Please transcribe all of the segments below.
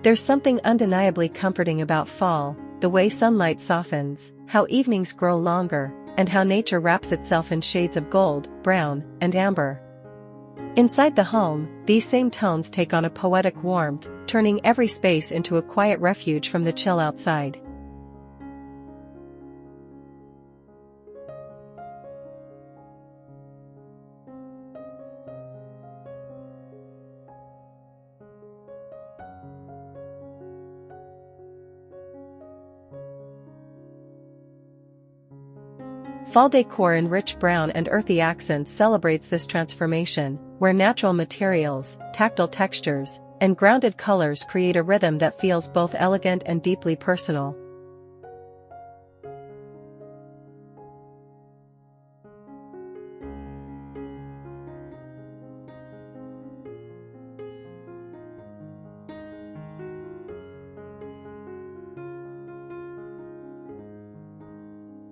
There's something undeniably comforting about fall, the way sunlight softens, how evenings grow longer, and how nature wraps itself in shades of gold, brown, and amber. Inside the home, these same tones take on a poetic warmth, turning every space into a quiet refuge from the chill outside. Fall decor in rich brown and earthy accents celebrates this transformation, where natural materials, tactile textures, and grounded colors create a rhythm that feels both elegant and deeply personal.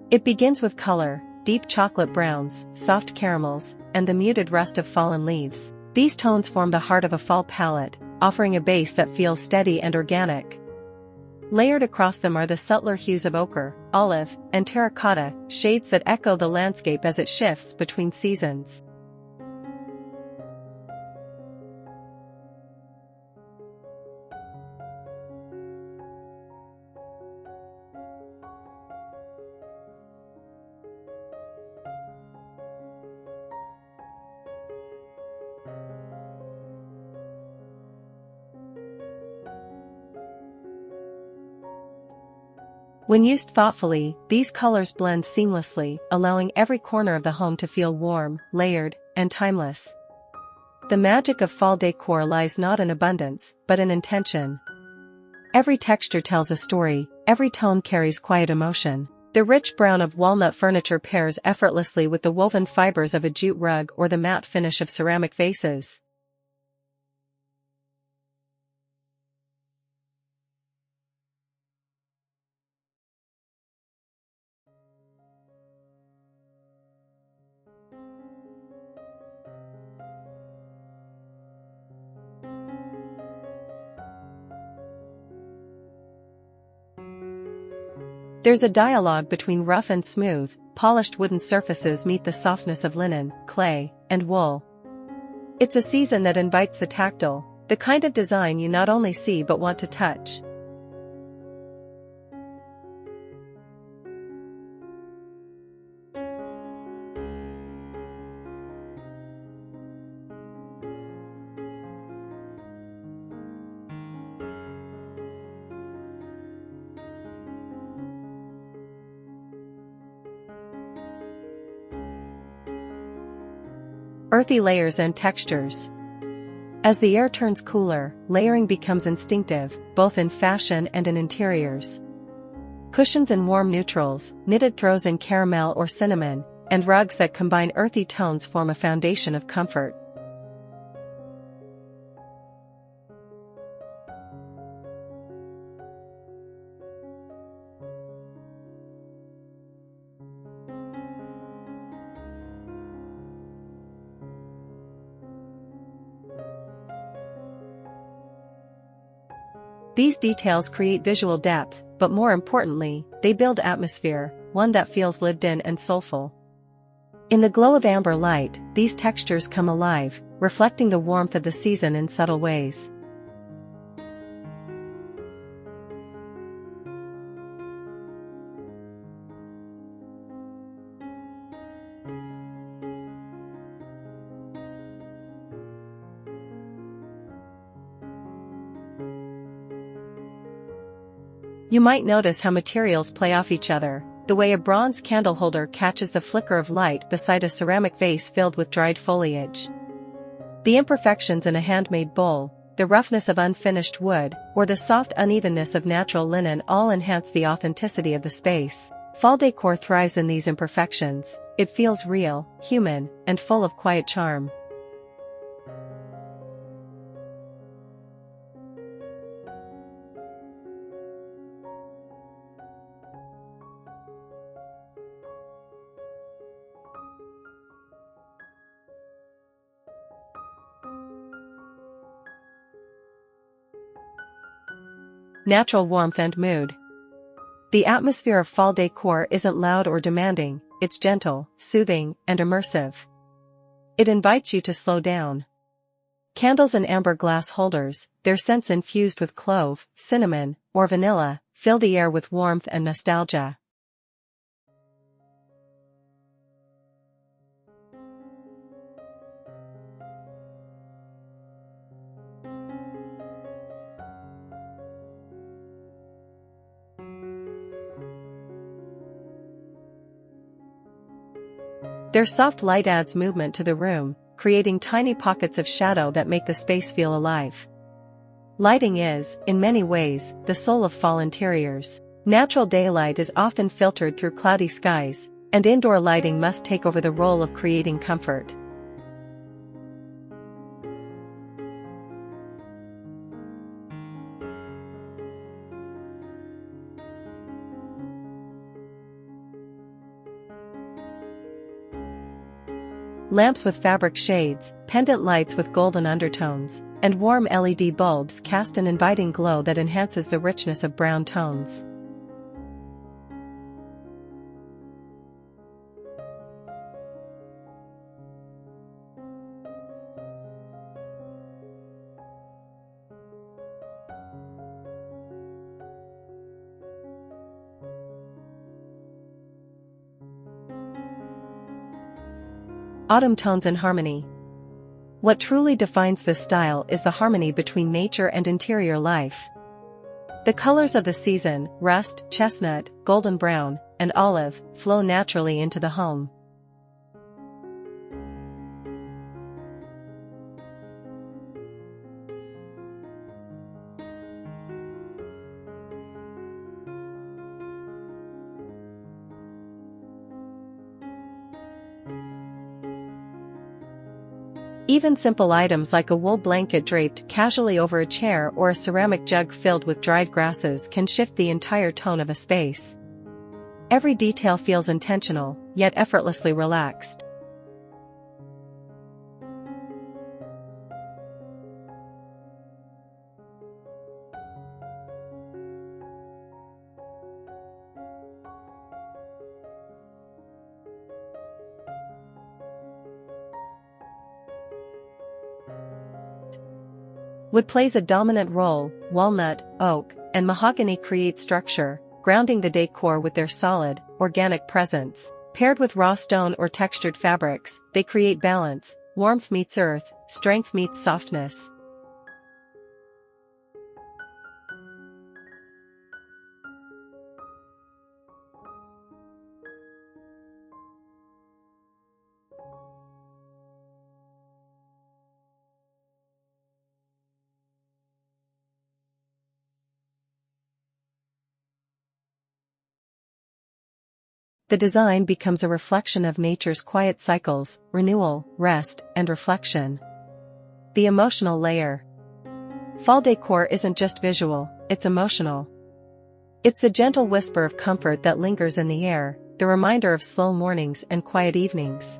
It begins with color, deep chocolate browns, soft caramels, and the muted rust of fallen leaves. These tones form the heart of a fall palette, offering a base that feels steady and organic. Layered across them are the subtler hues of ochre, olive, and terracotta, shades that echo the landscape as it shifts between seasons. When used thoughtfully, these colors blend seamlessly, allowing every corner of the home to feel warm, layered, and timeless. The magic of fall decor lies not in abundance, but in intention. Every texture tells a story, every tone carries quiet emotion. The rich brown of walnut furniture pairs effortlessly with the woven fibers of a jute rug or the matte finish of ceramic vases. There's a dialogue between rough and smooth, polished wooden surfaces meet the softness of linen, clay, and wool. It's a season that invites the tactile, the kind of design you not only see but want to touch. Earthy layers and textures. As the air turns cooler, layering becomes instinctive, both in fashion and in interiors. Cushions in warm neutrals, knitted throws in caramel or cinnamon, and rugs that combine earthy tones form a foundation of comfort. These details create visual depth, but more importantly, they build atmosphere, one that feels lived in and soulful. In the glow of amber light, these textures come alive, reflecting the warmth of the season in subtle ways. You might notice how materials play off each other, the way a bronze candle holder catches the flicker of light beside a ceramic vase filled with dried foliage. The imperfections in a handmade bowl, the roughness of unfinished wood, or the soft unevenness of natural linen all enhance the authenticity of the space. Fall decor thrives in these imperfections. It feels real, human, and full of quiet charm. Natural warmth and mood. The atmosphere of fall decor isn't loud or demanding, it's gentle, soothing, and immersive. It invites you to slow down. Candles and amber glass holders, their scents infused with clove, cinnamon, or vanilla, fill the air with warmth and nostalgia. Their soft light adds movement to the room, creating tiny pockets of shadow that make the space feel alive. Lighting is, in many ways, the soul of fall interiors. Natural daylight is often filtered through cloudy skies, and indoor lighting must take over the role of creating comfort. Lamps with fabric shades, pendant lights with golden undertones, and warm LED bulbs cast an inviting glow that enhances the richness of brown tones. Autumn tones and harmony. What truly defines this style is the harmony between nature and interior life. The colors of the season, rust, chestnut, golden brown, and olive, flow naturally into the home. Even simple items like a wool blanket draped casually over a chair or a ceramic jug filled with dried grasses can shift the entire tone of a space. Every detail feels intentional, yet effortlessly relaxed. Wood plays a dominant role. Walnut, oak, and mahogany create structure, grounding the decor with their solid, organic presence. Paired with raw stone or textured fabrics, they create balance. Warmth meets earth, strength meets softness. The design becomes a reflection of nature's quiet cycles, renewal, rest, and reflection. The emotional layer. Fall decor isn't just visual, it's emotional. It's the gentle whisper of comfort that lingers in the air, the reminder of slow mornings and quiet evenings.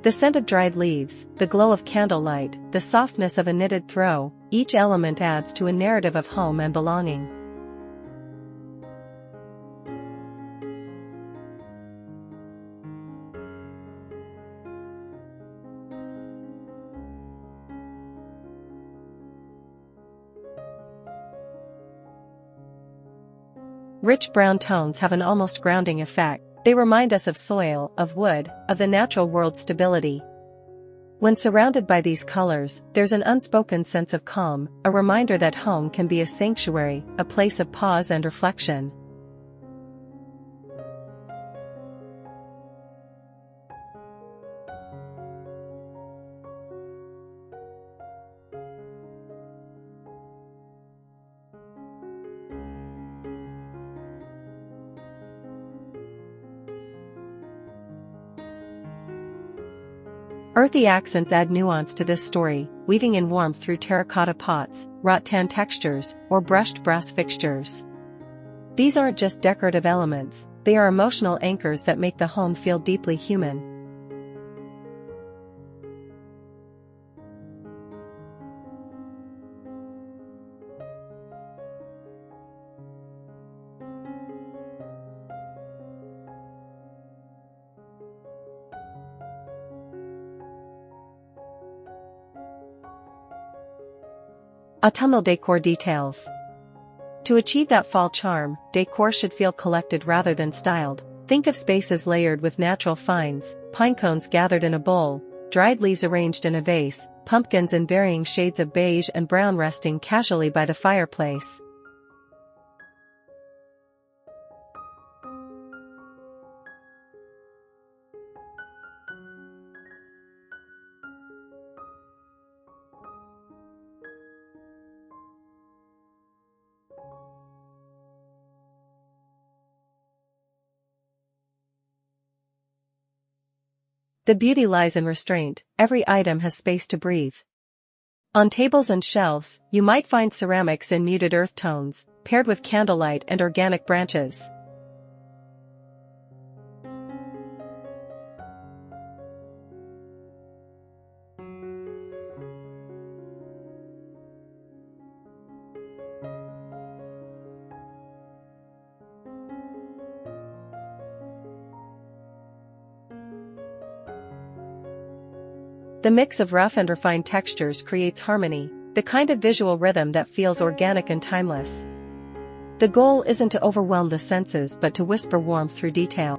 The scent of dried leaves, the glow of candlelight, the softness of a knitted throw, each element adds to a narrative of home and belonging. Rich brown tones have an almost grounding effect. They remind us of soil, of wood, of the natural world's stability. When surrounded by these colors, there's an unspoken sense of calm, a reminder that home can be a sanctuary, a place of pause and reflection. Earthy accents add nuance to this story, weaving in warmth through terracotta pots, rattan textures, or brushed brass fixtures. These aren't just decorative elements, they are emotional anchors that make the home feel deeply human. Autumnal decor details. To achieve that fall charm, decor should feel collected rather than styled. Think of spaces layered with natural finds, pinecones gathered in a bowl, dried leaves arranged in a vase, pumpkins in varying shades of beige and brown resting casually by the fireplace. The beauty lies in restraint, every item has space to breathe. On tables and shelves, you might find ceramics in muted earth tones, paired with candlelight and organic branches. The mix of rough and refined textures creates harmony, the kind of visual rhythm that feels organic and timeless. The goal isn't to overwhelm the senses but to whisper warmth through detail.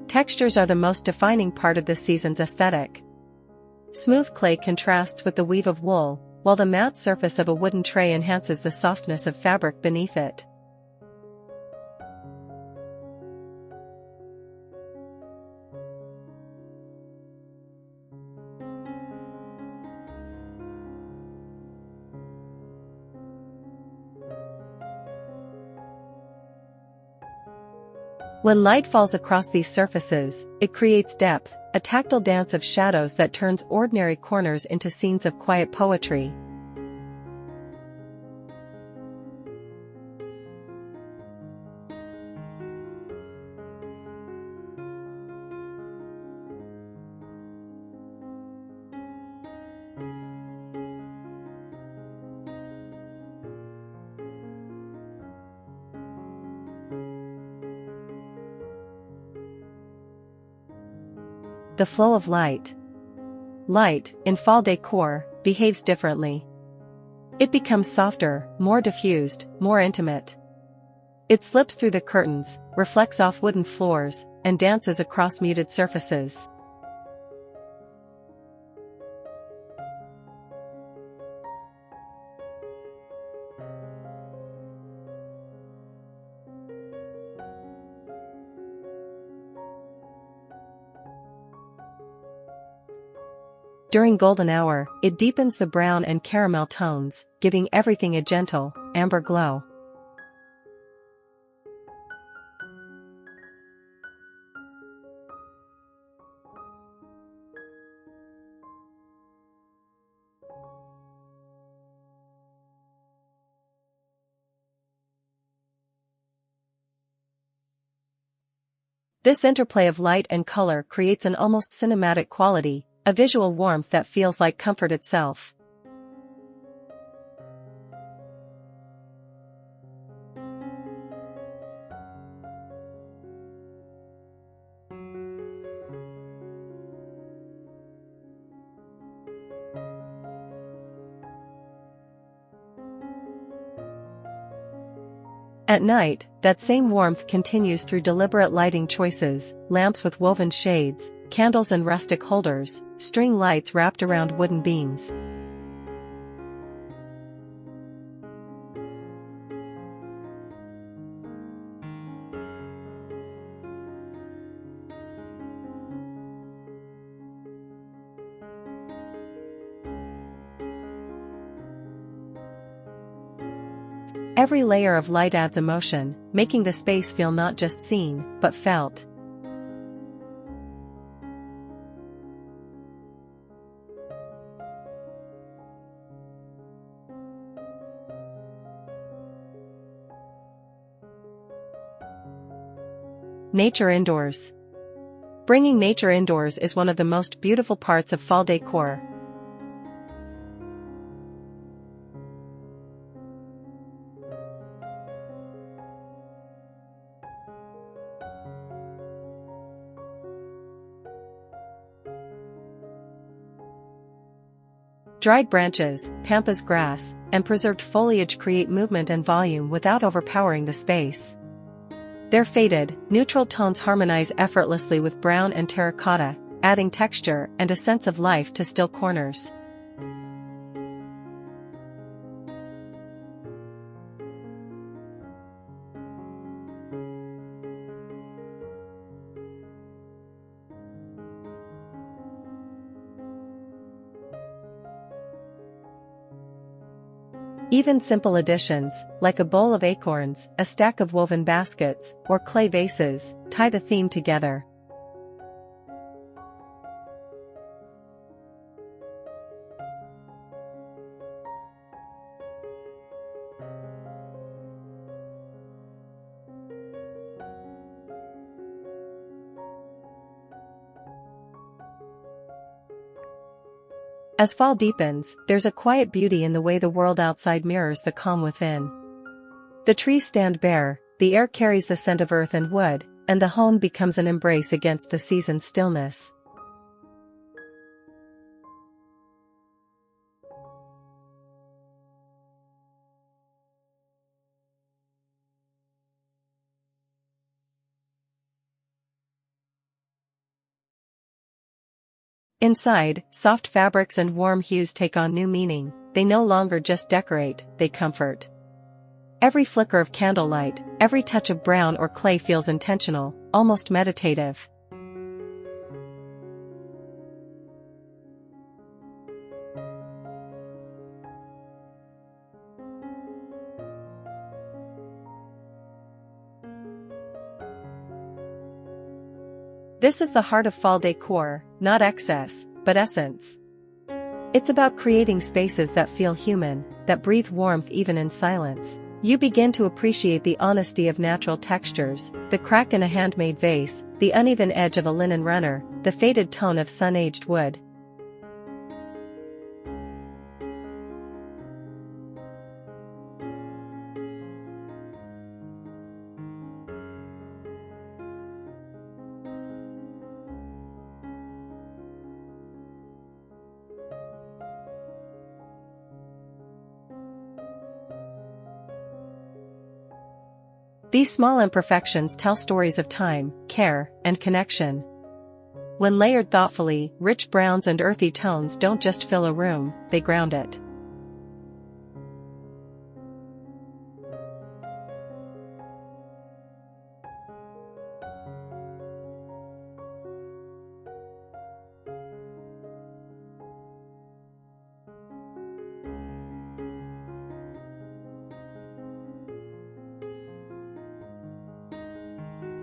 Textures are the most defining part of this season's aesthetic. Smooth clay contrasts with the weave of wool, while the matte surface of a wooden tray enhances the softness of fabric beneath it. When light falls across these surfaces, it creates depth, a tactile dance of shadows that turns ordinary corners into scenes of quiet poetry. The flow of light. Light, in fall decor, behaves differently. It becomes softer, more diffused, more intimate. It slips through the curtains, reflects off wooden floors, and dances across muted surfaces. During golden hour, it deepens the brown and caramel tones, giving everything a gentle, amber glow. This interplay of light and color creates an almost cinematic quality, a visual warmth that feels like comfort itself. At night, that same warmth continues through deliberate lighting choices, lamps with woven shades, candles and rustic holders, string lights wrapped around wooden beams. Every layer of light adds emotion, making the space feel not just seen, but felt. Nature indoors. Bringing nature indoors is one of the most beautiful parts of fall decor. Dried branches, pampas grass, and preserved foliage create movement and volume without overpowering the space. Their faded, neutral tones harmonize effortlessly with brown and terracotta, adding texture and a sense of life to still corners. Even simple additions, like a bowl of acorns, a stack of woven baskets, or clay vases, tie the theme together. As fall deepens, there's a quiet beauty in the way the world outside mirrors the calm within. The trees stand bare, the air carries the scent of earth and wood, and the home becomes an embrace against the season's stillness. Inside, soft fabrics and warm hues take on new meaning. They no longer just decorate, they comfort. Every flicker of candlelight, every touch of brown or clay feels intentional, almost meditative. This is the heart of fall decor, not excess, but essence. It's about creating spaces that feel human, that breathe warmth even in silence. You begin to appreciate the honesty of natural textures, the crack in a handmade vase, the uneven edge of a linen runner, the faded tone of sun-aged wood. These small imperfections tell stories of time, care, and connection. When layered thoughtfully, rich browns and earthy tones don't just fill a room, they ground it.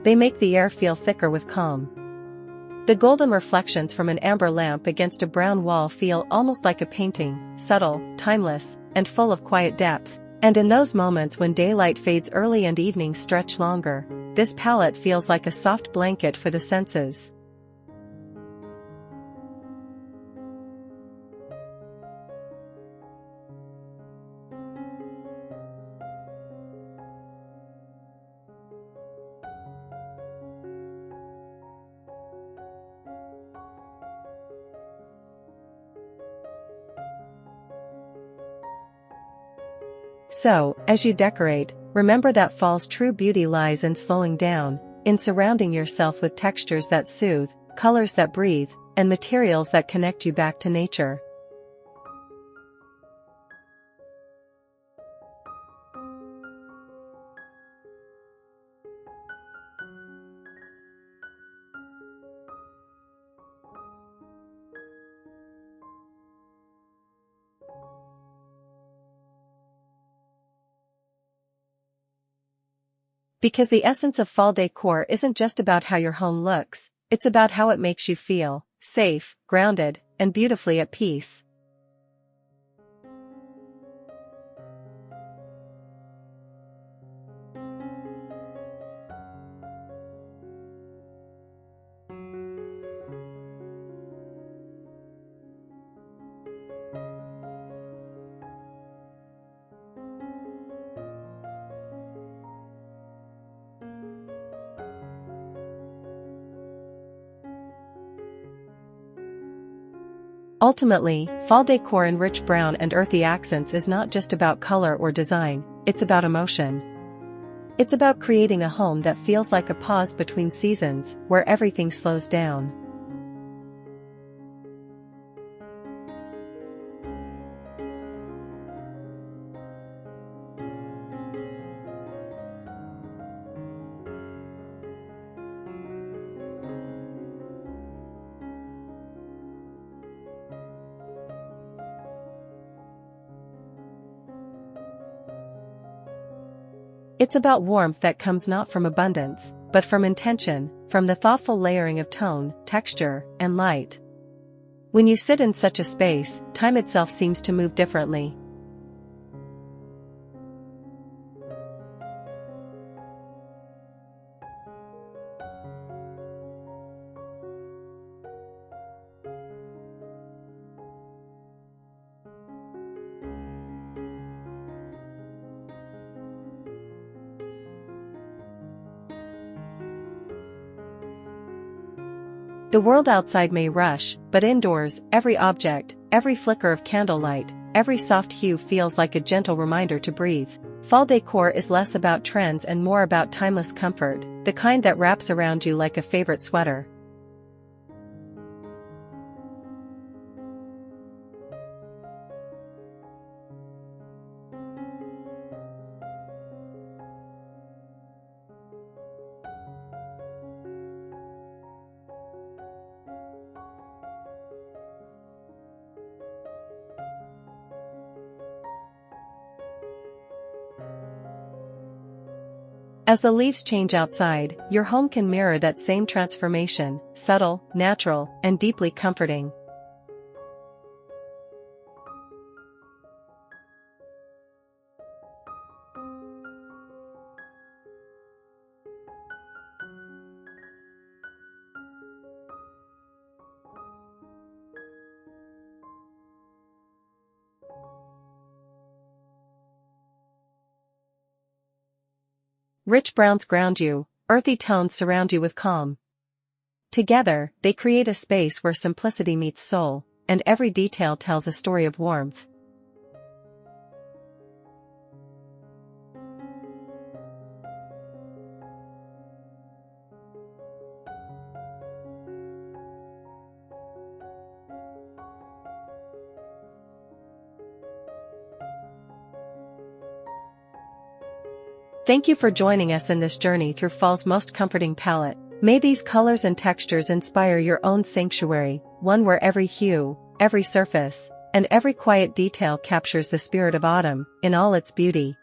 They make the air feel thicker with calm. The golden reflections from an amber lamp against a brown wall feel almost like a painting, subtle, timeless, and full of quiet depth. And in those moments when daylight fades early and evenings stretch longer, this palette feels like a soft blanket for the senses. So, as you decorate, remember that fall's true beauty lies in slowing down, in surrounding yourself with textures that soothe, colors that breathe, and materials that connect you back to nature. Because the essence of fall decor isn't just about how your home looks, it's about how it makes you feel safe, grounded, and beautifully at peace. Ultimately, fall decor in rich brown and earthy accents is not just about color or design, it's about emotion. It's about creating a home that feels like a pause between seasons, where everything slows down. It's about warmth that comes not from abundance, but from intention, from the thoughtful layering of tone, texture, and light. When you sit in such a space, time itself seems to move differently. The world outside may rush, but indoors, every object, every flicker of candlelight, every soft hue feels like a gentle reminder to breathe. Fall decor is less about trends and more about timeless comfort, the kind that wraps around you like a favorite sweater. As the leaves change outside, your home can mirror that same transformation, subtle, natural, and deeply comforting. Rich browns ground you, earthy tones surround you with calm. Together, they create a space where simplicity meets soul, and every detail tells a story of warmth. Thank you for joining us in this journey through fall's most comforting palette. May these colors and textures inspire your own sanctuary, one where every hue, every surface, and every quiet detail captures the spirit of autumn in all its beauty.